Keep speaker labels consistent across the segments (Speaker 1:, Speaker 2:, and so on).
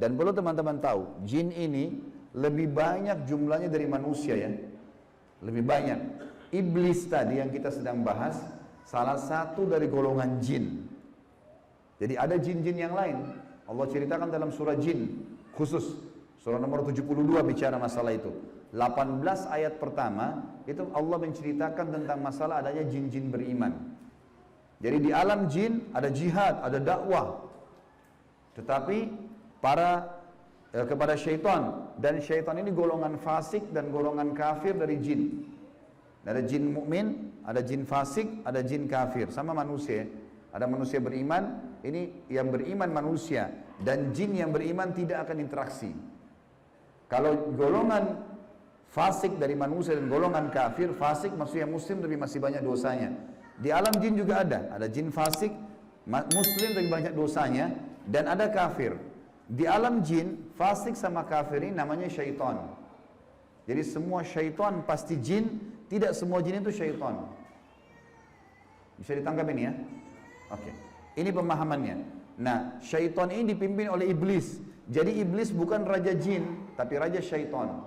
Speaker 1: Dan perlu teman-teman tahu, jin ini lebih banyak jumlahnya dari manusia ya. Lebih banyak. Iblis tadi yang kita sedang bahas, salah satu dari golongan jin. Jadi ada jin-jin yang lain. Allah ceritakan dalam surah jin khusus. Surah nomor 72 bicara masalah itu. 18 ayat pertama, itu Allah menceritakan tentang masalah adanya jin-jin beriman. Jadi di alam jin ada jihad, ada dakwah. Tetapi kepada syaitan, dan syaitan ini golongan fasik dan golongan kafir dari jin. Ada jin mukmin, ada jin fasik, ada jin kafir, sama manusia. Ada manusia beriman, ini yang beriman manusia, dan jin yang beriman tidak akan interaksi. Kalau golongan fasik dari manusia dan golongan kafir, fasik maksudnya muslim tapi masih banyak dosanya. Di alam jin juga ada jin fasik, muslim tapi banyak dosanya, dan ada kafir. Di alam jin, fasik sama kafir ini namanya syaitan. Jadi semua syaitan pasti jin, tidak semua jin itu syaitan. Bisa ditangkap ini ya? Oke. Ini pemahamannya. Nah, syaitan ini dipimpin oleh iblis. Jadi iblis bukan raja jin, tapi raja syaitan.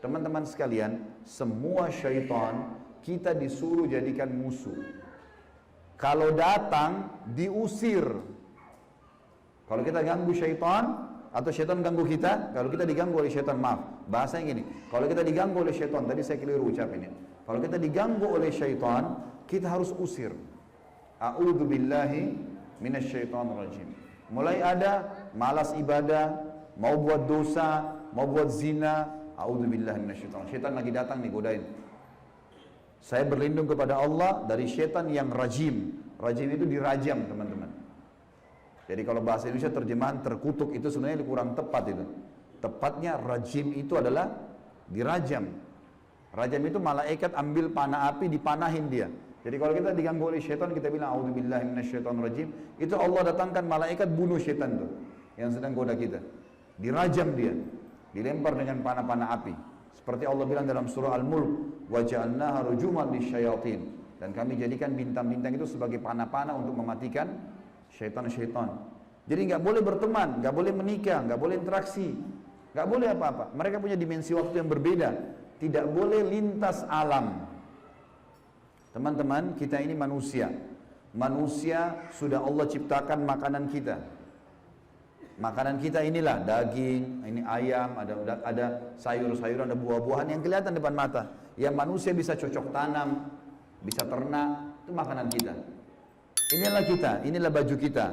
Speaker 1: Teman-teman sekalian, semua syaitan kita disuruh jadikan musuh. Kalau datang, diusir. Kalau kita ganggu syaitan, atau syaitan ganggu kita, kalau kita diganggu oleh syaitan, maaf, bahasanya gini, kalau kita diganggu oleh syaitan, tadi saya keliru ucapinnya. Kalau kita diganggu oleh syaitan, kita harus usir. A'udzu billahi minasyaitonir rajim. Mulai ada malas ibadah, mau buat dosa, mau buat zina, a'udzubillahi minasyaitonir rajim. Syaitan lagi datang nih godain. Saya berlindung kepada Allah dari syaitan yang rajim. Rajim itu dirajam, teman-teman. Jadi kalau bahasa Indonesia terjemahan terkutuk itu sebenarnya kurang tepat itu. Tepatnya rajim itu adalah dirajam. Rajam itu malaikat ambil panah api dipanahin dia. Jadi kalau kita diganggu oleh syaitan, kita bilang a'udzubillahi minasyaitonir rajim, itu Allah datangkan malaikat bunuh syaitan tuh yang sedang goda kita. Dirajam dia, dilempar dengan panah-panah api. Seperti Allah bilang dalam surah Al-Mulk, wa ja'alnaha rujuman lisyayatin, dan kami jadikan bintang-bintang itu sebagai panah-panah untuk mematikan syaitan-syaitan. Jadi nggak boleh berteman, nggak boleh menikah, nggak boleh interaksi, nggak boleh apa-apa. Mereka punya dimensi waktu yang berbeda. Tidak boleh lintas alam. Teman-teman, kita ini manusia. Manusia sudah Allah ciptakan makanan kita. Makanan kita inilah daging, ini ayam, ada sayur-sayuran, ada buah-buahan yang kelihatan depan mata. Yang manusia bisa cocok tanam, bisa ternak, itu makanan kita. Inilah kita, inilah baju kita.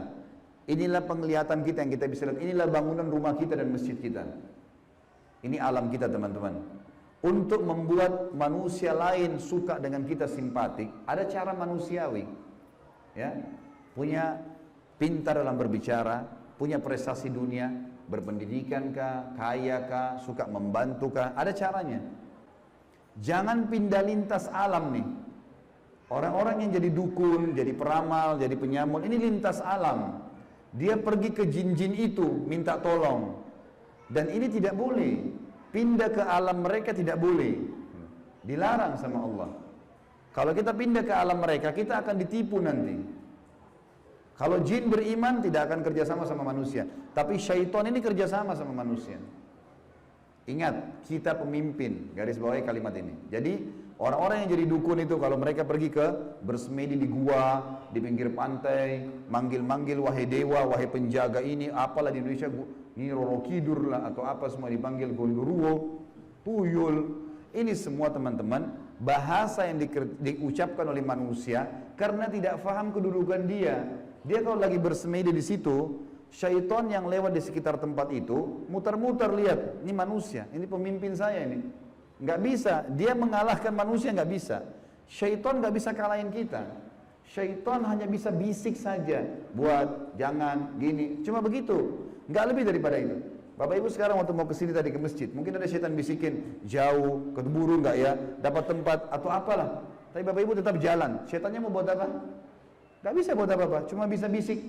Speaker 1: Inilah penglihatan kita yang kita bisa lihat. Inilah bangunan rumah kita dan masjid kita. Ini alam kita, teman-teman. Untuk membuat manusia lain suka dengan kita, simpatik, ada cara manusiawi. Ya, punya pintar dalam berbicara, punya prestasi dunia, berpendidikan kah, kaya kah, suka membantu kah, ada caranya. Jangan pindah lintas alam nih. Orang-orang yang jadi dukun, jadi peramal, jadi penyamun, ini lintas alam. Dia pergi ke jin-jin itu, minta tolong. Dan ini tidak boleh. Pindah ke alam mereka tidak boleh. Dilarang sama Allah. Kalau kita pindah ke alam mereka, kita akan ditipu nanti. Kalau jin beriman tidak akan kerjasama sama manusia. Tapi syaitan ini kerjasama sama manusia. Ingat, kita pemimpin. Garis bawahi kalimat ini. Jadi orang-orang yang jadi dukun itu, kalau mereka pergi ke bersemedi di gua, di pinggir pantai, manggil-manggil wahai dewa, wahai penjaga ini, apalah di Indonesia, ini Roro Kidur lah atau apa, semua dipanggil Gondoruo, tuyul. Ini semua, teman-teman, bahasa yang diucapkan oleh manusia karena tidak faham kedudukan dia. Dia kalau lagi bersemedi di situ, syaitan yang lewat di sekitar tempat itu muter-muter lihat, ini manusia, ini pemimpin saya ini. Nggak bisa, dia mengalahkan manusia nggak bisa. Syaitan nggak bisa kalahin kita. Syaitan hanya bisa bisik saja, buat, jangan, gini, cuma begitu. Nggak lebih daripada itu. Bapak Ibu sekarang waktu mau kesini tadi ke masjid, mungkin ada syaitan bisikin, jauh, keburu nggak ya, dapat tempat atau apalah. Tapi Bapak Ibu tetap jalan. Syaitannya mau buat apa? Nggak bisa buat apa-apa, cuma bisa bisik.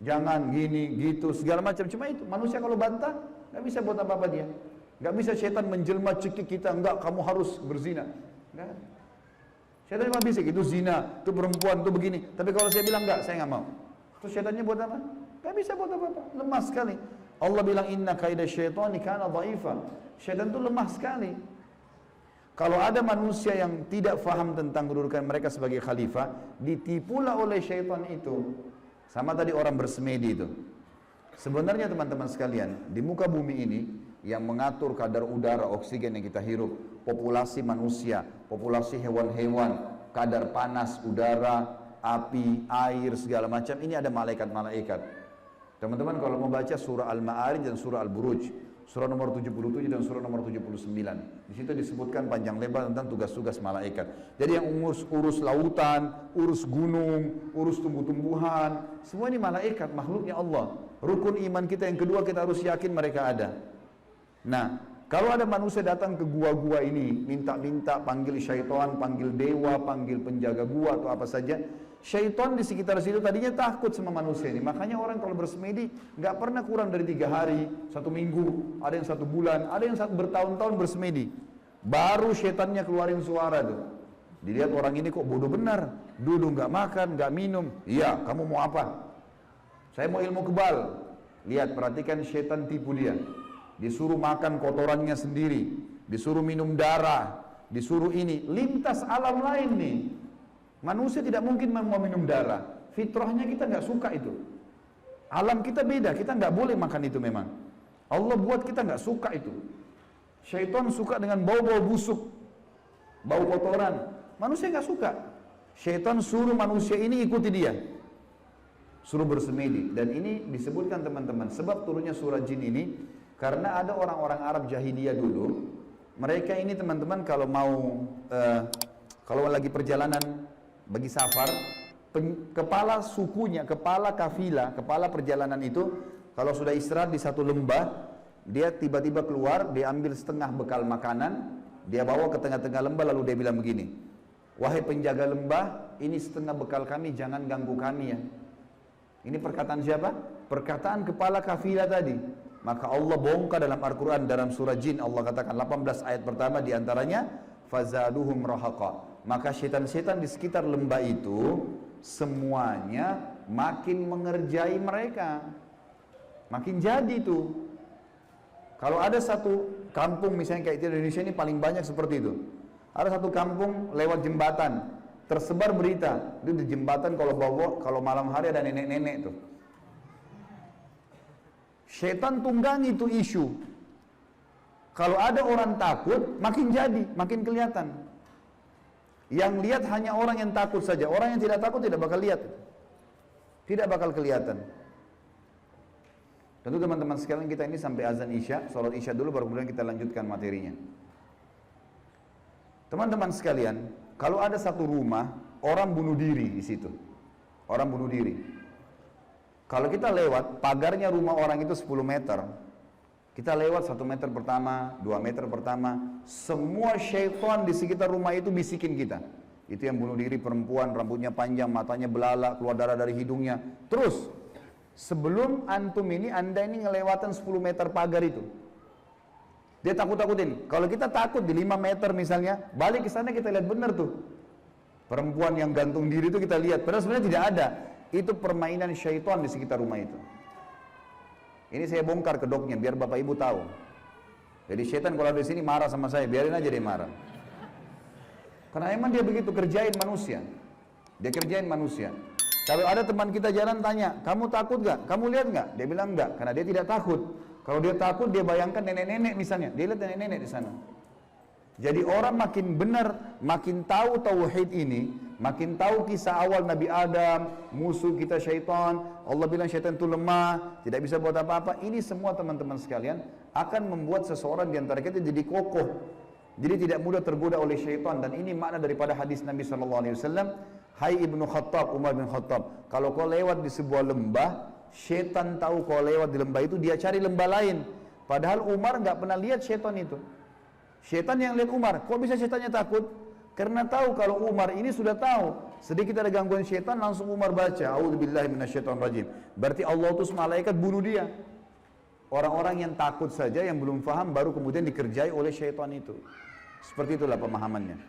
Speaker 1: Jangan gini, gitu, segala macam. Cuma itu. Manusia kalau bantah, nggak bisa buat apa-apa dia. Nggak bisa syaitan menjelma cekik kita, enggak, kamu harus berzina. Nggak. Syaitan cuma bisik, itu zina, itu perempuan, itu begini. Tapi kalau saya bilang enggak, saya nggak mau. Terus syaitannya buat apa? Nggak bisa buat apa-apa, lemah sekali. Allah bilang inna kaida syaitani kana dhaifa. Syaitan itu lemah sekali. Kalau ada manusia yang tidak faham tentang kedudukan mereka sebagai khalifah, ditipulah oleh syaitan itu. Sama tadi orang bersemedi itu. Sebenarnya teman-teman sekalian, di muka bumi ini yang mengatur kadar udara, oksigen yang kita hirup, populasi manusia, populasi hewan-hewan, kadar panas, udara, api, air, segala macam, ini ada malaikat-malaikat. Teman-teman kalau mau baca surah Al-Ma'arij dan surah Al-Buruj, surah nomor 77 dan surah nomor 79. Di situ disebutkan panjang lebar tentang tugas-tugas malaikat. Jadi yang urus lautan, urus gunung, urus tumbuh-tumbuhan, semua ini malaikat, makhluknya Allah. Rukun iman kita yang kedua, kita harus yakin mereka ada. Nah, kalau ada manusia datang ke gua-gua ini, minta-minta, panggil syaitan, panggil dewa, panggil penjaga gua atau apa saja, syaitan di sekitar situ tadinya takut sama manusia ini. Makanya orang kalau bersemedi nggak pernah kurang dari 3 hari, 1 minggu, ada yang 1 bulan, ada yang bertahun-tahun bersemedi. Baru syaitannya keluarin suara tuh. Dilihat orang ini kok bodoh benar, duduk nggak makan, nggak minum. Iya, kamu mau apa? Saya mau ilmu kebal. Lihat, perhatikan syaitan tipu dia. Disuruh makan kotorannya sendiri, disuruh minum darah, disuruh ini. Lintas alam lain nih. Manusia tidak mungkin mau minum darah. Fitrahnya kita nggak suka itu. Alam kita beda, kita nggak boleh makan itu memang. Allah buat kita nggak suka itu. Syaitan suka dengan bau-bau busuk, bau kotoran. Manusia nggak suka. Syaitan suruh manusia ini ikuti dia. Suruh bersemedi. Dan ini disebutkan teman-teman, sebab turunnya surah jin ini karena ada orang-orang Arab jahiliyah dulu. Mereka ini teman-teman kalau mau kalau lagi perjalanan bagi safar, kepala sukunya, kepala kafilah, kepala perjalanan itu kalau sudah istirahat di satu lembah, dia tiba-tiba keluar, dia ambil setengah bekal makanan, dia bawa ke tengah-tengah lembah, lalu dia bilang begini, wahai penjaga lembah, ini setengah bekal kami, jangan ganggu kami ya. Ini perkataan siapa? Perkataan kepala kafilah tadi. Maka Allah bongkar dalam Al-Quran, dalam surah Jin, Allah katakan 18 ayat pertama diantaranya, fazaduhum rahaqa. Maka syaitan-syaitan di sekitar lembah itu semuanya makin mengerjai mereka, makin jadi tuh. Kalau ada satu kampung misalnya kayak di Indonesia ini paling banyak seperti itu. Ada satu kampung lewat jembatan, tersebar berita itu di jembatan kalau malam hari ada nenek-nenek tuh. Syaitan tunggangi itu isu. Kalau ada orang takut, makin jadi, makin kelihatan. Yang lihat hanya orang yang takut saja. Orang yang tidak takut tidak bakal lihat. Tidak bakal kelihatan. Tentu teman-teman sekalian, kita ini sampai azan Isya, sholat Isya dulu baru kemudian kita lanjutkan materinya. Teman-teman sekalian, kalau ada satu rumah, orang bunuh diri di situ. Orang bunuh diri. Kalau kita lewat, pagarnya rumah orang itu 10 meter. Kita lewat 1 meter pertama, 2 meter pertama, semua syaitan di sekitar rumah itu bisikin kita. Itu yang bunuh diri perempuan, rambutnya panjang, matanya belalak, keluar darah dari hidungnya. Terus, sebelum antum ini, anda ini ngelewatan 10 meter pagar itu. Dia takut-takutin. Kalau kita takut di 5 meter misalnya, balik ke sana kita lihat benar tuh. Perempuan yang gantung diri itu kita lihat, padahal sebenarnya tidak ada. Itu permainan syaitan di sekitar rumah itu. Ini saya bongkar kedoknya biar Bapak Ibu tahu. Jadi syaitan kalau di sini marah sama saya, biarin aja dia marah. Karena emang dia begitu, kerjain manusia. Dia kerjain manusia. Kalau ada teman kita jalan tanya, kamu takut gak? Kamu lihat gak? Dia bilang enggak, karena dia tidak takut. Kalau dia takut, dia bayangkan nenek-nenek misalnya. Dia lihat nenek-nenek di sana. Jadi orang makin benar, makin tahu tauhid ini, makin tahu kisah awal Nabi Adam, musuh kita syaitan, Allah bilang syaitan itu lemah, tidak bisa buat apa-apa. Ini semua teman-teman sekalian akan membuat seseorang di antara kita jadi kokoh. Jadi tidak mudah tergoda oleh syaitan. Dan ini makna daripada hadis Nabi SAW. Hai Ibnu Khattab, Umar bin Khattab, kalau kau lewat di sebuah lembah, syaitan tahu kau lewat di lembah itu, dia cari lembah lain. Padahal Umar nggak pernah lihat syaitan itu. Syaitan yang lihat Umar. Kok bisa syaitannya takut? Karena tahu kalau Umar ini sudah tahu. Sedikit ada gangguan syaitan, langsung Umar baca, A'udzubillahi minasyaitonirrajim. Berarti Allah utus malaikat bunuh dia. Orang-orang yang takut saja, yang belum faham, baru kemudian dikerjai oleh syaitan itu. Seperti itulah pemahamannya.